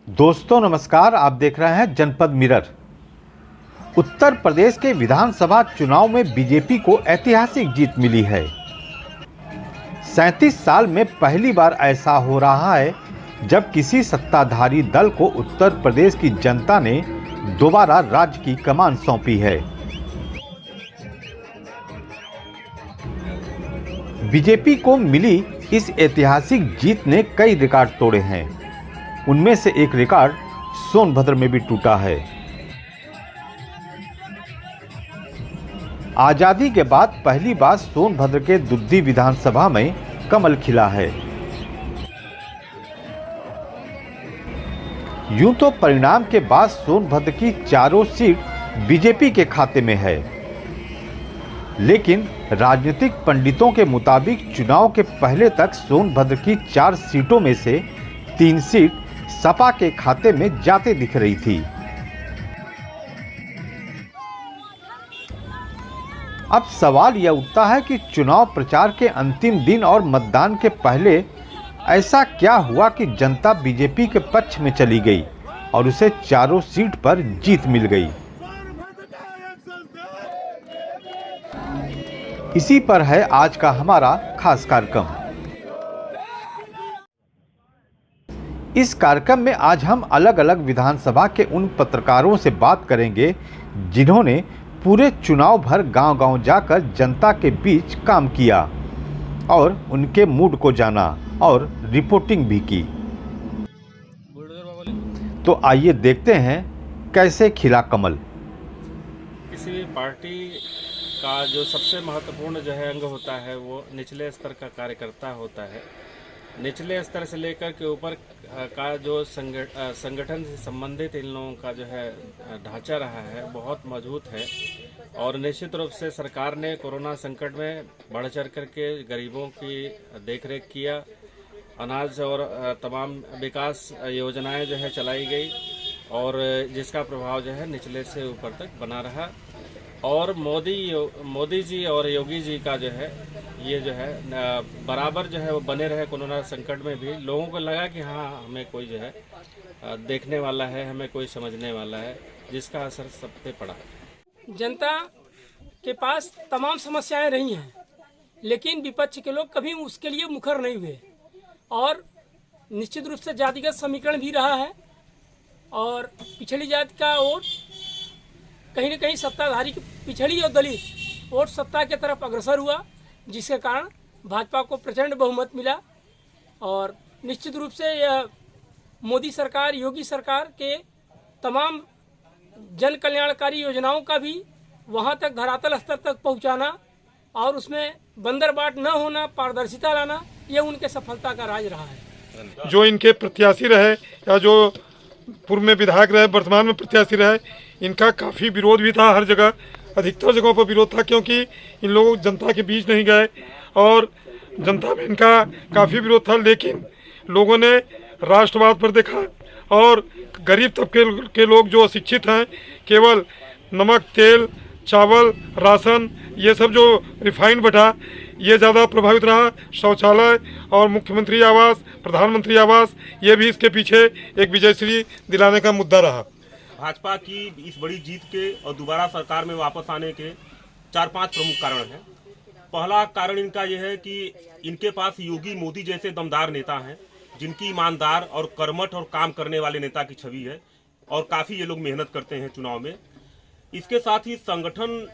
दोस्तों नमस्कार, आप देख रहे हैं जनपद मिरर। उत्तर प्रदेश के विधानसभा चुनाव में बीजेपी को ऐतिहासिक जीत मिली है। 37 साल में पहली बार ऐसा हो रहा है जब किसी सत्ताधारी दल को उत्तर प्रदेश की जनता ने दोबारा राज्य की कमान सौंपी है। बीजेपी को मिली इस ऐतिहासिक जीत ने कई रिकॉर्ड तोड़े हैं। उनमें से एक रिकॉर्ड सोनभद्र में भी टूटा है। आजादी के बाद पहली बार सोनभद्र के दुद्दी विधानसभा में कमल खिला है। यूं तो परिणाम के बाद सोनभद्र की चारों सीट बीजेपी के खाते में है, लेकिन राजनीतिक पंडितों के मुताबिक चुनाव के पहले तक सोनभद्र की 4 सीटों में से 3 सीट सपा के खाते में जाते दिख रही थी। अब सवाल यह उठता है कि चुनाव प्रचार के अंतिम दिन और मतदान के पहले ऐसा क्या हुआ कि जनता बीजेपी के पक्ष में चली गई और उसे चारों सीट पर जीत मिल गई। इसी पर है आज का हमारा खास कार्यक्रम। इस कार्यक्रम में आज हम अलग अलग विधानसभा के उन पत्रकारों से बात करेंगे जिन्होंने पूरे चुनाव भर गांव-गांव जाकर जनता के बीच काम किया और उनके मूड को जाना और रिपोर्टिंग भी की। तो आइए देखते हैं कैसे खिला कमल। किसी भी पार्टी का जो सबसे महत्वपूर्ण जो है अंग होता है वो निचले स्तर का कार्यकर्ता होता है। निचले स्तर से लेकर के ऊपर का जो संगठन से संबंधित इन लोगों का जो है ढांचा रहा है बहुत मजबूत है। और निश्चित रूप से सरकार ने कोरोना संकट में बढ़ चढ़ करके गरीबों की देखरेख किया। अनाज और तमाम विकास योजनाएं जो है चलाई गई और जिसका प्रभाव जो है निचले से ऊपर तक बना रहा। और मोदी जी और योगी जी का जो है ये जो है बराबर जो है वो बने रहे कोरोना संकट में भी। लोगों को लगा कि हाँ हमें कोई जो है देखने वाला है, हमें कोई समझने वाला है, जिसका असर सब पे पड़ा। जनता के पास तमाम समस्याएं रही हैं, लेकिन विपक्ष के लोग कभी उसके लिए मुखर नहीं हुए और निश्चित रूप से जातिगत समीकरण भी रहा है और पिछड़ी जाति का वोट कहीं न कहीं सत्ताधारी की पिछड़ी और दलित वोट सत्ता की तरफ अग्रसर हुआ, जिसके कारण भाजपा को प्रचंड बहुमत मिला। और निश्चित रूप से यह मोदी सरकार, योगी सरकार के तमाम जन कल्याणकारी योजनाओं का भी वहां तक धरातल स्तर तक पहुंचाना और उसमें बंदरबाट न होना, पारदर्शिता लाना, यह उनके सफलता का राज रहा है। जो इनके प्रत्याशी रहे या जो पूर्व में विधायक रहे, वर्तमान में प्रत्याशी रहे, इनका काफ़ी विरोध भी था। हर जगह, अधिकतर जगहों पर विरोध था, क्योंकि इन लोग जनता के बीच नहीं गए और जनता में इनका काफ़ी विरोध था। लेकिन लोगों ने राष्ट्रवाद पर देखा और गरीब तबके के लोग जो अशिक्षित हैं, केवल नमक, तेल, चावल, राशन, ये सब जो रिफाइंड बढ़ा, ये ज़्यादा प्रभावित रहा। शौचालय और मुख्यमंत्री आवास, प्रधानमंत्री आवास, ये भी इसके पीछे एक विजयश्री दिलाने का मुद्दा रहा। भाजपा की इस बड़ी जीत के और दोबारा सरकार में वापस आने के 4-5 प्रमुख कारण हैं। पहला कारण इनका यह है कि इनके पास योगी, मोदी जैसे दमदार नेता हैं, जिनकी ईमानदार और कर्मठ और काम करने वाले नेता की छवि है और काफ़ी ये लोग मेहनत करते हैं चुनाव में। इसके साथ ही संगठन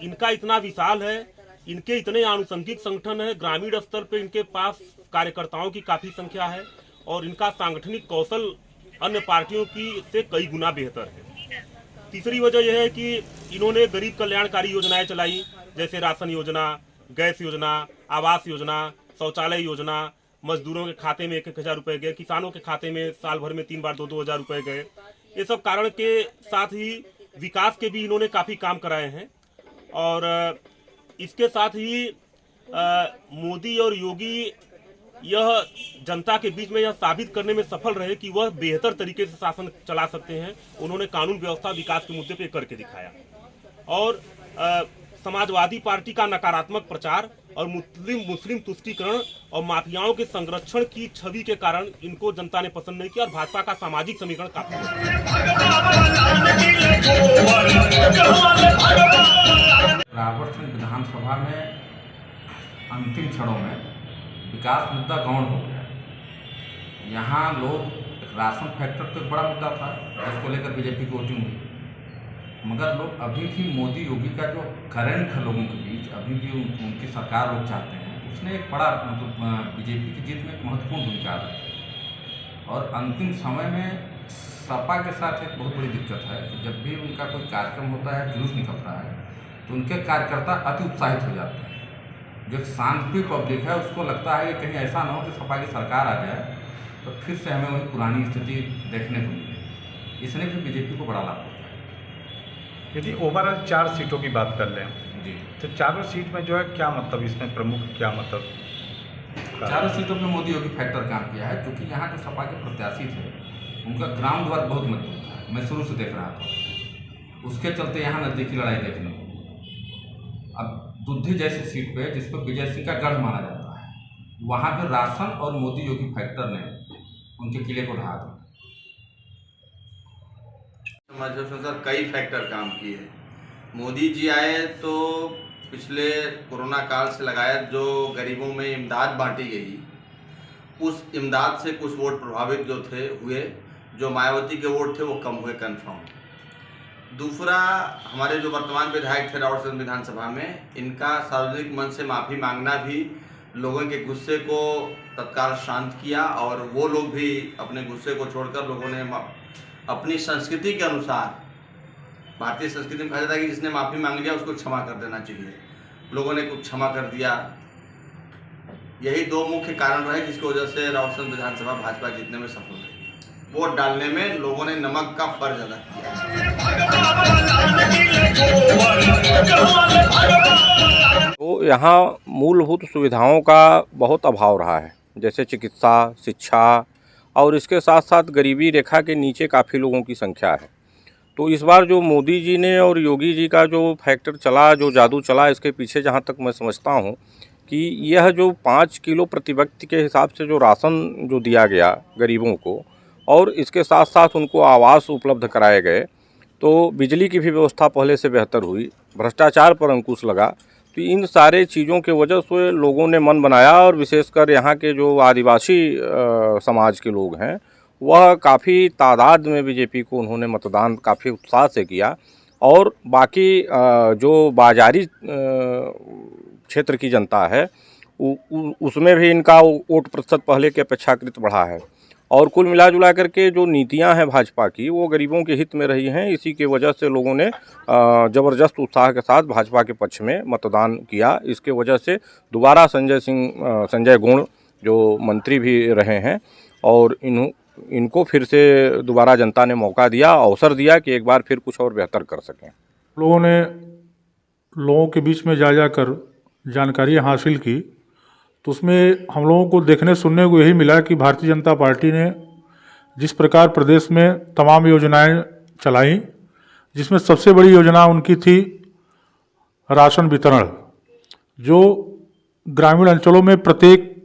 इनका इतना विशाल है, इनके इतने आनुषंगिक संगठन है, ग्रामीण स्तर पे इनके पास कार्यकर्ताओं की काफ़ी संख्या है और इनका सांगठनिक कौशल अन्य पार्टियों की से कई गुना बेहतर है। तीसरी वजह यह है कि इन्होंने गरीब कल्याणकारी योजनाएं चलाई, जैसे राशन योजना, गैस योजना, आवास योजना, शौचालय योजना, मजदूरों के खाते में 1-1 हज़ार रुपये गए, किसानों के खाते में साल भर में 3 बार 2-2 हज़ार रुपये गए। ये सब कारण के साथ ही विकास के भी इन्होंने काफ़ी काम कराए हैं। और इसके साथ ही मोदी और योगी यह जनता के बीच में यह साबित करने में सफल रहे कि वह बेहतर तरीके से शासन चला सकते हैं। उन्होंने कानून व्यवस्था, विकास के मुद्दे पे करके दिखाया। और समाजवादी पार्टी का नकारात्मक प्रचार और मुस्लिम तुष्टीकरण और माफियाओं के संरक्षण की छवि के कारण इनको जनता ने पसंद नहीं किया और भाजपा का सामाजिक समीकरण काफी राबर्ट्सगंज विधानसभा में अंतिम क्षणों में विकास मुद्दा गौण हो गया। यहाँ लोग राशन फैक्टर तो एक बड़ा मुद्दा था जिसको लेकर बीजेपी की वोटिंग हुई, मगर लोग अभी भी मोदी योगी का जो करंट है लोगों के बीच, अभी भी उनकी सरकार लोग चाहते हैं, उसने एक बड़ा मतलब बीजेपी की जीत में एक महत्वपूर्ण भूमिका अदा की। और अंतिम समय में सपा के साथ एक बहुत बड़ी दिक्कत है कि जब भी उनका कोई कार्यक्रम होता है, जुलूस निकलता है, तो उनके कार्यकर्ता अति उत्साहित हो जाते हैं। जो शांति पब्लिक है उसको लगता है कि कहीं ऐसा ना हो कि सपा की सरकार आ जाए तो फिर से हमें वही पुरानी स्थिति देखने को मिले। इसने भी बीजेपी को बड़ा लाभ होता है। यदि ओवरऑल 4 सीटों की बात कर लें जी, तो चारों सीट में जो है क्या मतलब इसमें प्रमुख क्या मतलब? चारों सीटों में मोदी योगी फैक्टर काम किया है, क्योंकि यहाँ जो सपा के प्रत्याशी थे उनका ग्राउंड वर्क बहुत मजबूत था। मैं शुरू से देख रहा था, उसके चलते यहाँ नज़दीकी लड़ाई देखने को। अब दुद्धी जैसी सीट पे जिसको विजय सिंह का गढ़ माना जाता है, वहाँ पे राशन और मोदी योगी फैक्टर ने उनके किले को ढहा दिया। समाज सर कई फैक्टर काम किए। मोदी जी आए तो पिछले कोरोना काल से लगाया जो गरीबों में इमदाद बांटी गई, उस इमदाद से कुछ वोट प्रभावित जो थे हुए, जो मायावती के वोट थे वो कम हुए कन्फर्म। दूसरा, हमारे जो वर्तमान विधायक थे राबर्ट्सगंज विधानसभा में, इनका सार्वजनिक मंच से माफ़ी मांगना भी लोगों के गुस्से को तत्काल शांत किया और वो लोग भी अपने गुस्से को छोड़कर लोगों ने अपनी संस्कृति के अनुसार, भारतीय संस्कृति में कहा जाता है कि जिसने माफ़ी मांग लिया उसको क्षमा कर देना चाहिए, लोगों ने कुछ क्षमा कर दिया। यही 2 मुख्य कारण रहे जिसकी वजह से राबर्ट्सगंज विधानसभा भाजपा जीतने में सफल रही। वोट डालने में लोगों ने नमक का फर्ज अदा किया। तो यहाँ मूलभूत सुविधाओं का बहुत अभाव रहा है, जैसे चिकित्सा, शिक्षा और इसके साथ साथ गरीबी रेखा के नीचे काफ़ी लोगों की संख्या है। तो इस बार जो मोदी जी ने और योगी जी का जो फैक्टर चला, जो जादू चला, इसके पीछे जहाँ तक मैं समझता हूँ कि यह जो 5 किलो प्रति व्यक्ति के हिसाब से जो राशन जो दिया गया गरीबों को, और इसके साथ साथ उनको आवास उपलब्ध कराए गए, तो बिजली की भी व्यवस्था पहले से बेहतर हुई, भ्रष्टाचार पर अंकुश लगा। तो इन सारे चीज़ों के वजह से लोगों ने मन बनाया और विशेषकर यहाँ के जो आदिवासी समाज के लोग हैं वह काफ़ी तादाद में बीजेपी को उन्होंने मतदान काफ़ी उत्साह से किया। और बाकी जो बाजारी क्षेत्र की जनता है उसमें भी इनका वोट प्रतिशत पहले के अपेक्षाकृत बढ़ा है। और कुल मिला जुला करके जो नीतियां हैं भाजपा की वो गरीबों के हित में रही हैं। इसी के वजह से लोगों ने ज़बरदस्त उत्साह के साथ भाजपा के पक्ष में मतदान किया। इसके वजह से दोबारा संजय गुण जो मंत्री भी रहे हैं और इनको फिर से दोबारा जनता ने मौका दिया, अवसर दिया कि एक बार फिर कुछ और बेहतर कर सकें। लोगों ने लोगों के बीच में जा कर जानकारी हासिल की, तो उसमें हम लोगों को देखने सुनने को यही मिला कि भारतीय जनता पार्टी ने जिस प्रकार प्रदेश में तमाम योजनाएं चलाई, जिसमें सबसे बड़ी योजना उनकी थी राशन वितरण, जो ग्रामीण अंचलों में प्रत्येक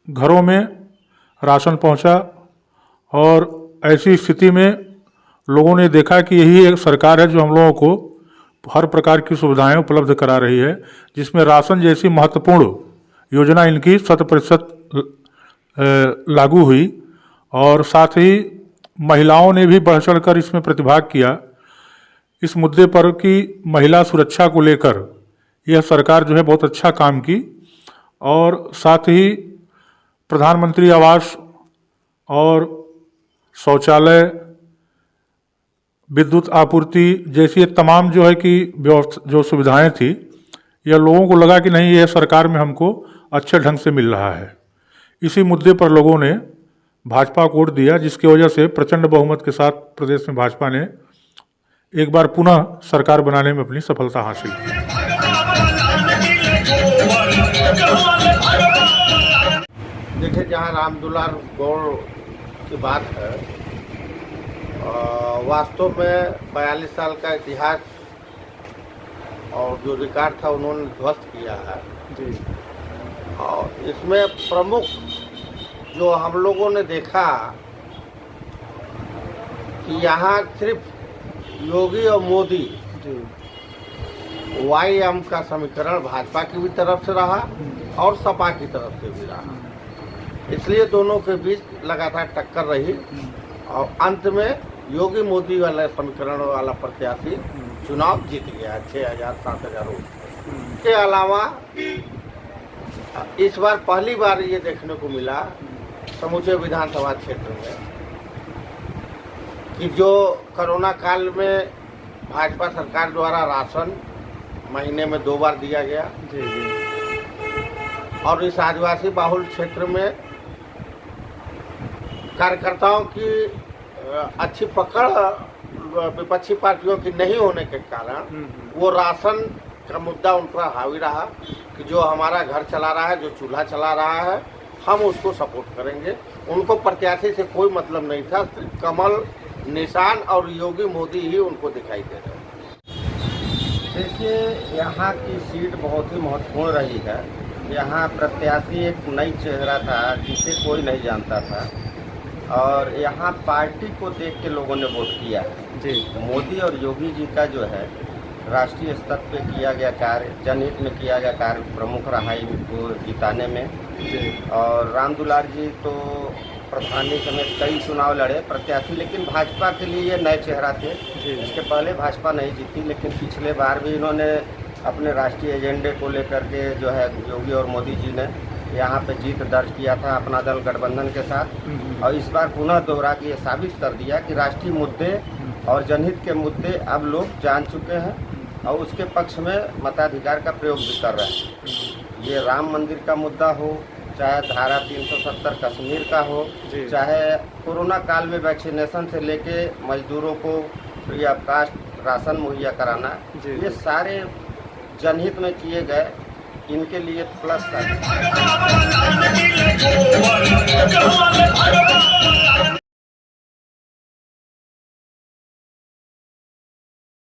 घरों में राशन पहुंचा। और ऐसी स्थिति में लोगों ने देखा कि यही एक सरकार है जो हम लोगों को हर प्रकार की सुविधाएं उपलब्ध करा रही है, जिसमें राशन जैसी महत्वपूर्ण योजना इनकी 100% लागू हुई। और साथ ही महिलाओं ने भी बढ़ चढ़ कर इसमें प्रतिभाग किया इस मुद्दे पर कि महिला सुरक्षा को लेकर यह सरकार जो है बहुत अच्छा काम की। और साथ ही प्रधानमंत्री आवास और शौचालय, विद्युत आपूर्ति जैसी तमाम जो है कि जो सुविधाएं थी, यह लोगों को लगा कि नहीं, यह सरकार में हमको अच्छे ढंग से मिल रहा है। इसी मुद्दे पर लोगों ने भाजपा को वोट दिया, जिसकी वजह से प्रचंड बहुमत के साथ प्रदेश में भाजपा ने एक बार पुनः सरकार बनाने में अपनी सफलता हासिल की। देखिए, जहाँ रामदुलार गौड़ की बात है, वास्तव में 42 साल का इतिहास और जो रिकॉर्ड था उन्होंने ध्वस्त किया है। और इसमें प्रमुख जो हम लोगों ने देखा कि यहाँ सिर्फ योगी और मोदी वाईएम का समीकरण भाजपा की भी तरफ से रहा और सपा की तरफ से भी रहा, इसलिए दोनों के बीच लगातार टक्कर रही और अंत में योगी मोदी वाला समीकरण वाला प्रत्याशी चुनाव जीत गया 6,000-7,000 वोट के अलावा इस बार पहली बार ये देखने को मिला समूचे विधानसभा क्षेत्र में कि जो कोरोना काल में भाजपा सरकार द्वारा राशन महीने में 2 बार दिया गया और इस आदिवासी बाहुल क्षेत्र में कार्यकर्ताओं की अच्छी पकड़ विपक्षी पार्टियों की नहीं होने के कारण वो राशन का मुद्दा उन पर हावी रहा कि जो हमारा घर चला रहा है, जो चूल्हा चला रहा है, हम उसको सपोर्ट करेंगे। उनको प्रत्याशी से कोई मतलब नहीं था, सिर्फ कमल निशान और योगी मोदी ही उनको दिखाई दे रहे हैं। देखिए, यहाँ की सीट बहुत ही महत्वपूर्ण रही है। यहाँ प्रत्याशी एक नई चेहरा था जिसे कोई नहीं जानता था और यहाँ पार्टी को देख के लोगों ने वोट किया जी। मोदी और योगी जी का जो है राष्ट्रीय स्तर पे किया गया कार्य, जनहित में किया गया कार्य प्रमुख रहा इनको जिताने में जी। और राम दुलार जी तो प्रधानी समेत कई चुनाव लड़े प्रत्याशी, लेकिन भाजपा के लिए ये नए चेहरा थे। इसके पहले भाजपा नहीं जीती, लेकिन पिछले बार भी इन्होंने अपने राष्ट्रीय एजेंडे को लेकर के जो है योगी और मोदी जी ने यहाँ पे जीत दर्ज किया था अपना दल गठबंधन के साथ, और इस बार पुनः दोहरा के ये साबित कर दिया कि राष्ट्रीय मुद्दे और जनहित के मुद्दे अब लोग जान चुके हैं और उसके पक्ष में मताधिकार का प्रयोग भी कर रहे हैं। ये राम मंदिर का मुद्दा हो, चाहे धारा 370 कश्मीर का हो, चाहे कोरोना काल में वैक्सीनेशन से लेके मजदूरों को फ्री ऑफ कास्ट राशन मुहैया कराना, ये सारे जनहित में किए गए, इनके लिए प्लस